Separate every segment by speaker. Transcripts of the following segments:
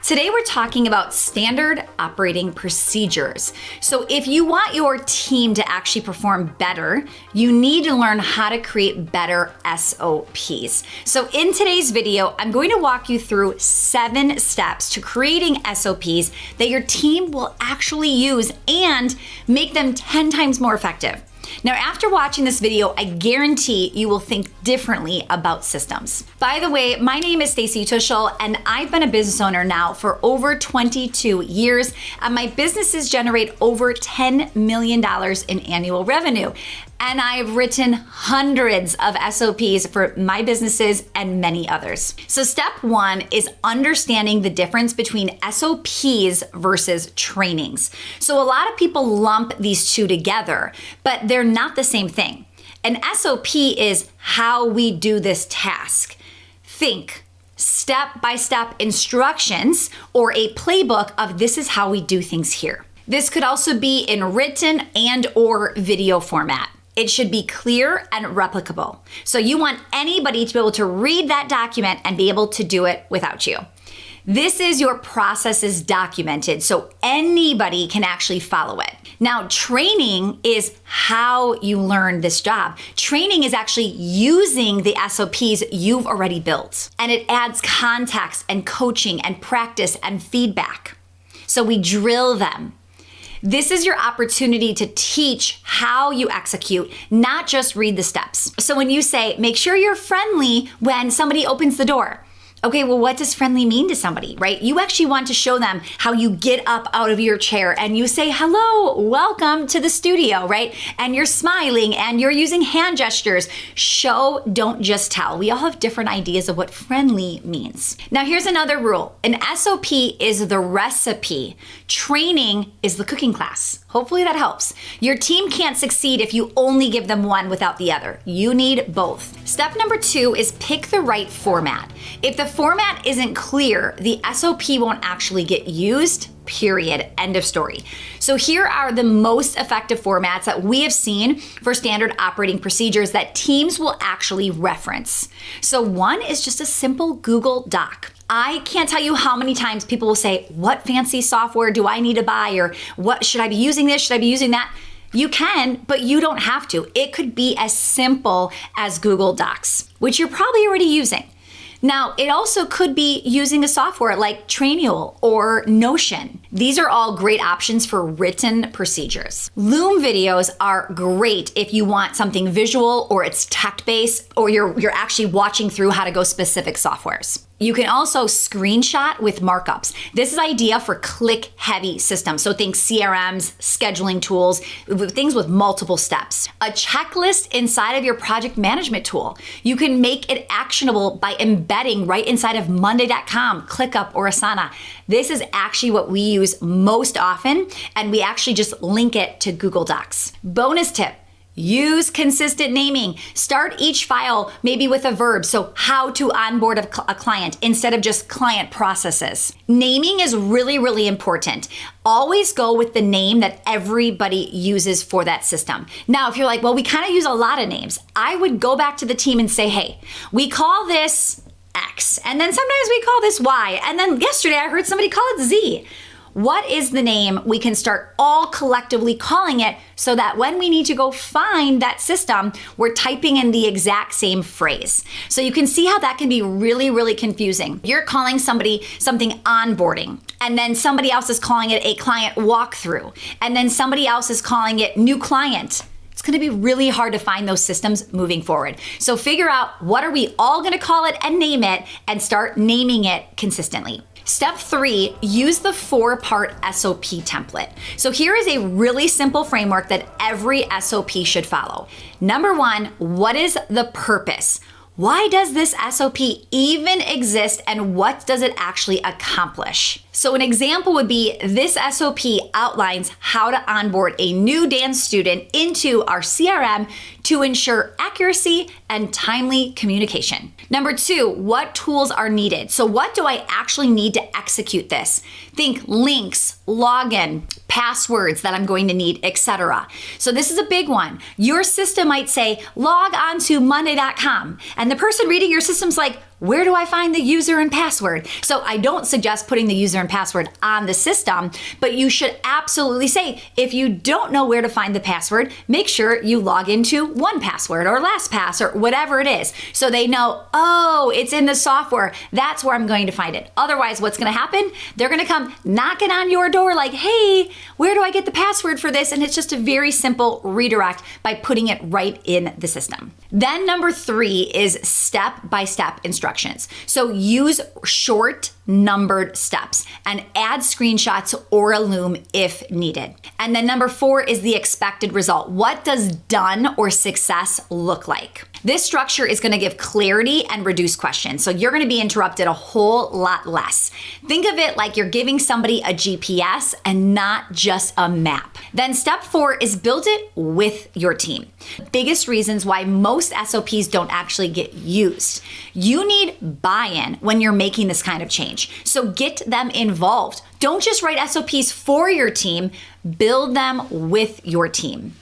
Speaker 1: Today we're talking about standard operating procedures. So if you want your team to actually perform better, you need to learn how to create better SOPs. So in today's video, I'm going to walk you through 7 steps to creating SOPs that your team will actually use and make them 10 times more effective. Now, after watching this video, I guarantee you will think differently about systems. By the way, my name is Stacy Tuschel, and I've been a business owner now for over 22 years, and my businesses generate over $10 million in annual revenue. And I've written hundreds of SOPs for my businesses and many others. So step 1 is understanding the difference between SOPs versus trainings. So a lot of people lump these two together, but they're not the same thing. An SOP is how we do this task. Think step-by-step instructions or a playbook of this is how we do things here. This could also be in written and or video format. It should be clear and replicable. So you want anybody to be able to read that document and be able to do it without you. This is your processes documented, so anybody can actually follow it. Now, training is how you learn this job. Training is actually using the SOPs you've already built, and it adds context and coaching and practice and feedback. So we drill them. This is your opportunity to teach how you execute, not just read the steps. So when you say, make sure you're friendly when somebody opens the door. Okay, well, what does friendly mean to somebody, right? You actually want to show them how you get up out of your chair and you say, hello, welcome to the studio, right? And you're smiling and you're using hand gestures. Show, don't just tell. We all have different ideas of what friendly means. Now, here's another rule. An SOP is the recipe. Training is the cooking class. Hopefully that helps. Your team can't succeed if you only give them one without the other. You need both. Step number 2 is pick the right format. If the format isn't clear, the SOP won't actually get used, period, end of story. So here are the most effective formats that we have seen for standard operating procedures that teams will actually reference. So one is just a simple Google Doc. I can't tell you how many times people will say, what fancy software do I need to buy? Or what should I be using this? Should I be using that? You can, but you don't have to. It could be as simple as Google Docs, which you're probably already using. Now, it also could be using a software like Trainual or Notion. These are all great options for written procedures. Loom videos are great if you want something visual or it's text-based or you're actually watching through how to go specific softwares. You can also screenshot with markups. This is ideal for click-heavy systems. So think CRMs, scheduling tools, things with multiple steps. A checklist inside of your project management tool. You can make it actionable by embedding right inside of Monday.com, ClickUp, or Asana. This is actually what we use most often, and we actually just link it to Google Docs. Bonus tip. Use consistent naming. Start each file maybe with a verb, so how to onboard a client instead of just client processes. Naming is really, really important. Always go with the name that everybody uses for that system. Now, if you're like, well, we kind of use a lot of names, I would go back to the team and say, hey, we call this X, and then sometimes we call this Y, and then yesterday I heard somebody call it Z. What is the name we can start all collectively calling it so that when we need to go find that system, we're typing in the exact same phrase. So you can see how that can be really, really confusing. You're calling somebody something onboarding, and then somebody else is calling it a client walkthrough, and then somebody else is calling it new client. It's gonna be really hard to find those systems moving forward. So figure out what are we all gonna call it and name it, and start naming it consistently. Step 3, use the 4-part SOP template. So here is a really simple framework that every SOP should follow. Number 1, what is the purpose? Why does this SOP even exist, and what does it actually accomplish? So an example would be this SOP outlines how to onboard a new dance student into our CRM to ensure accuracy and timely communication. Number 2, what tools are needed? So what do I actually need to execute this? Think links, login, passwords that I'm going to need, etc. So this is a big one. Your system might say, log on to Monday.com. And the person reading your system's like, where do I find the user and password? So I don't suggest putting the user and password on the system, but you should absolutely say, if you don't know where to find the password, make sure you log into 1Password or LastPass or whatever it is. So they know, oh, it's in the software. That's where I'm going to find it. Otherwise, what's going to happen? They're going to come knocking on your door like, hey, where do I get the password for this? And it's just a very simple redirect by putting it right in the system. Then number 3 is step-by-step instructions. So use short, numbered steps and add screenshots or a loom if needed. And then number 4 is the expected result. What does done or success look like? This structure is going to give clarity and reduce questions. So you're going to be interrupted a whole lot less. Think of it like you're giving somebody a GPS and not just a map. Then step 4 is build it with your team. Biggest reasons why most SOPs don't actually get used. You need buy-in when you're making this kind of change. So get them involved. Don't just write SOPs for your team, build them with your team.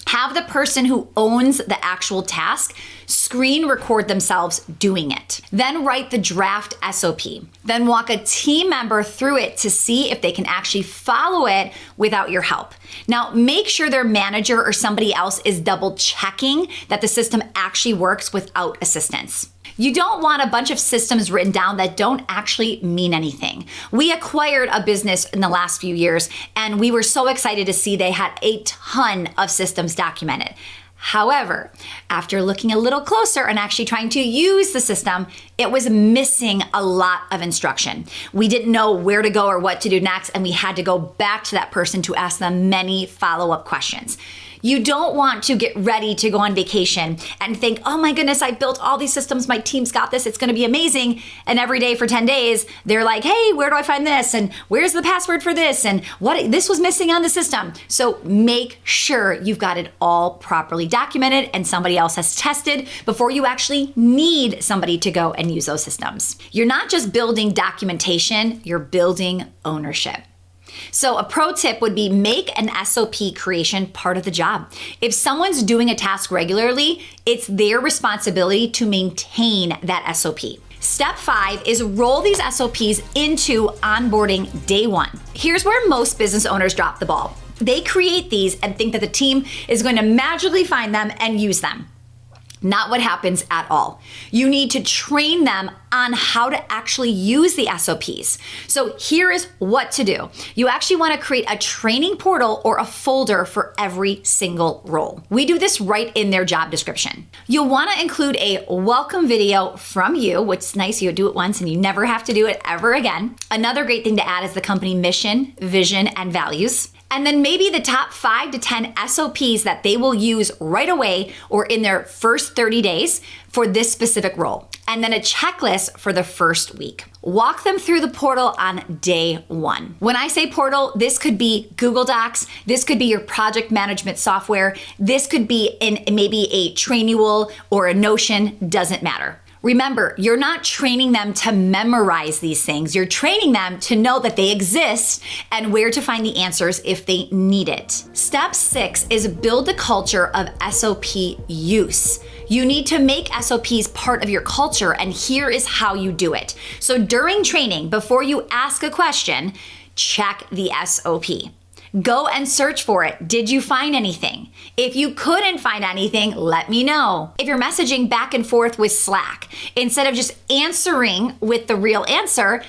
Speaker 1: Have the person who owns the actual task screen record themselves doing it. Then write the draft SOP. Then walk a team member through it to see if they can actually follow it without your help. Now, make sure their manager or somebody else is double checking that the system actually works without assistance. You don't want a bunch of systems written down that don't actually mean anything. We acquired a business in the last few years, and we were so excited to see they had a ton of systems documented. However, after looking a little closer and actually trying to use the system, it was missing a lot of instruction. We didn't know where to go or what to do next, and we had to go back to that person to ask them many follow-up questions. You don't want to get ready to go on vacation and think, oh my goodness, I built all these systems, my team's got this, it's gonna be amazing. And every day for 10 days, they're like, hey, where do I find this? And where's the password for this? And what this was missing on the system. So make sure you've got it all properly documented and somebody else has tested before you actually need somebody to go and use those systems. You're not just building documentation, you're building ownership. So a pro tip would be make an SOP creation part of the job. If someone's doing a task regularly, it's their responsibility to maintain that SOP. Step 5 is roll these SOPs into onboarding day 1. Here's where most business owners drop the ball. They create these and think that the team is going to magically find them and use them. Not what happens at all. You need to train them on how to actually use the SOPs. So here is what to do. You actually want to create a training portal or a folder for every single role. We do this right in their job description. You'll want to include a welcome video from you, which is nice. You do it once and you never have to do it ever again. Another great thing to add is the company mission, vision, and values. And then maybe the top 5 to 10 SOPs that they will use right away or in their first 30 days for this specific role. And then a checklist for the first week. Walk them through the portal on day 1. When I say portal, this could be Google Docs, this could be your project management software, this could be in maybe a Trainual or a Notion, doesn't matter. Remember, you're not training them to memorize these things. You're training them to know that they exist and where to find the answers if they need it. Step 6 is build a culture of SOP use. You need to make SOPs part of your culture, and here is how you do it. So during training, before you ask a question, check the SOP. Go and search for it. Did you find anything? If you couldn't find anything, let me know. If you're messaging back and forth with Slack, instead of just answering with the real answer,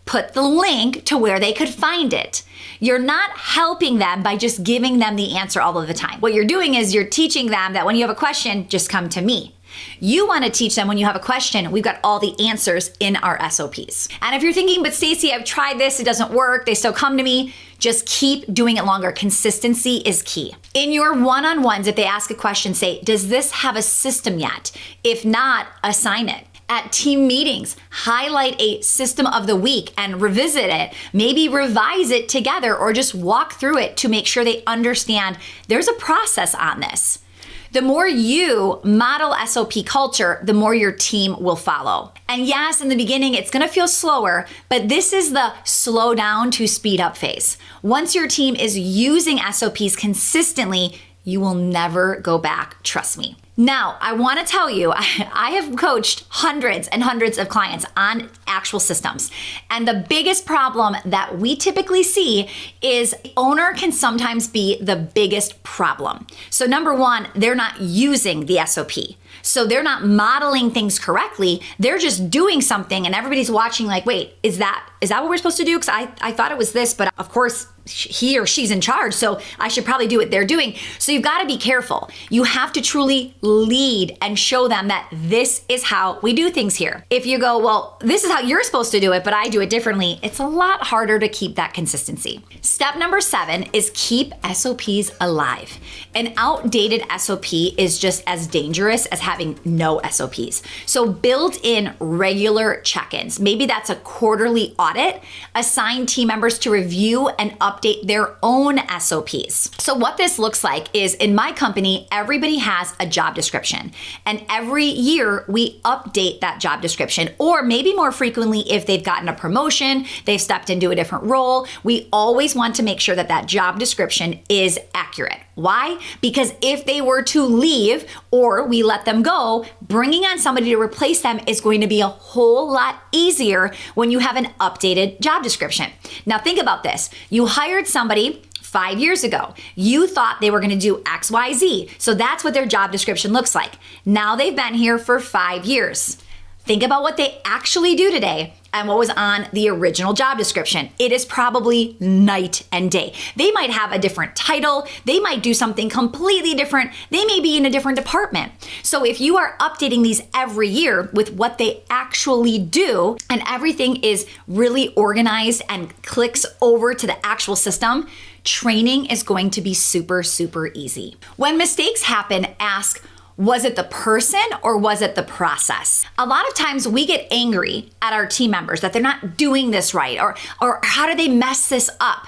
Speaker 1: put the link to where they could find it. You're not helping them by just giving them the answer all of the time. What you're doing is you're teaching them that when you have a question, just come to me. You want to teach them when you have a question, we've got all the answers in our SOPs. And if you're thinking, but Stacey, I've tried this, it doesn't work, they still come to me, just keep doing it longer. Consistency is key. In your one-on-ones, if they ask a question, say, does this have a system yet? If not, assign it. At team meetings, highlight a system of the week and revisit it. Maybe revise it together or just walk through it to make sure they understand there's a process on this. The more you model SOP culture, the more your team will follow. And yes, in the beginning, it's gonna feel slower, but this is the slow down to speed up phase. Once your team is using SOPs consistently, you will never go back, trust me. Now, I want to tell you, I have coached hundreds and hundreds of clients on actual systems. And the biggest problem that we typically see is owner can sometimes be the biggest problem. So number one, they're not using the SOP. So they're not modeling things correctly. They're just doing something and everybody's watching like, wait, is that what we're supposed to do? Because I thought it was this, but of course he or she's in charge, so I should probably do what they're doing. So you've got to be careful. You have to truly lead and show them that this is how we do things here. If you go, well, this is how you're supposed to do it, but I do it differently, it's a lot harder to keep that consistency. Step number 7 is keep SOPs alive. An outdated SOP is just as dangerous as having no SOPs. So build in regular check-ins. Maybe that's a quarterly audit. Assign team members to review and update their own SOPs. So what this looks like is in my company, everybody has a job description. And every year we update that job description, or maybe more frequently if they've gotten a promotion, they've stepped into a different role. We always want to make sure that that job description is accurate. Why? Because if they were to leave or we let them go, bringing on somebody to replace them is going to be a whole lot easier when you have an updated job description. Now think about this. You hired somebody 5 years ago. You thought they were going to do X, Y, Z. So that's what their job description looks like. Now they've been here for 5 years. Think about what they actually do today and what was on the original job description. It is probably night and day. They might have a different title. They might do something completely different. They may be in a different department. So if you are updating these every year with what they actually do and everything is really organized and clicks over to the actual system, training is going to be super, super easy. When mistakes happen, ask, was it the person or was it the process? A lot of times we get angry at our team members that they're not doing this right, or how did they mess this up?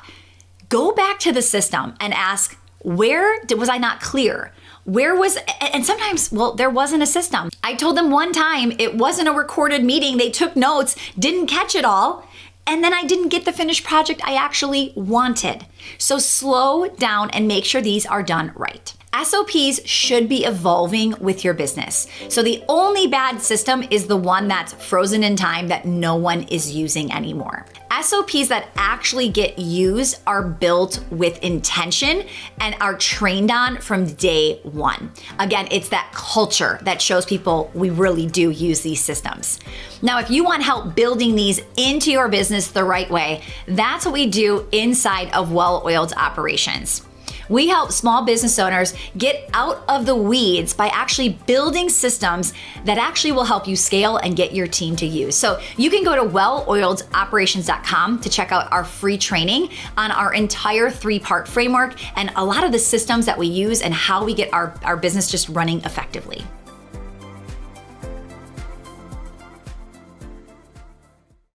Speaker 1: Go back to the system and ask, was I not clear? And sometimes, well, there wasn't a system. I told them one time it wasn't a recorded meeting. They took notes, didn't catch it all. And then I didn't get the finished project I actually wanted. So slow down and make sure these are done right. SOPs should be evolving with your business. So the only bad system is the one that's frozen in time that no one is using anymore. SOPs that actually get used are built with intention and are trained on from day one. Again, it's that culture that shows people we really do use these systems. Now, if you want help building these into your business the right way, that's what we do inside of Well-Oiled Operations. We help small business owners get out of the weeds by actually building systems that actually will help you scale and get your team to use. So you can go to welloiledoperations.com to check out our free training on our entire 3-part framework and a lot of the systems that we use and how we get our business just running effectively.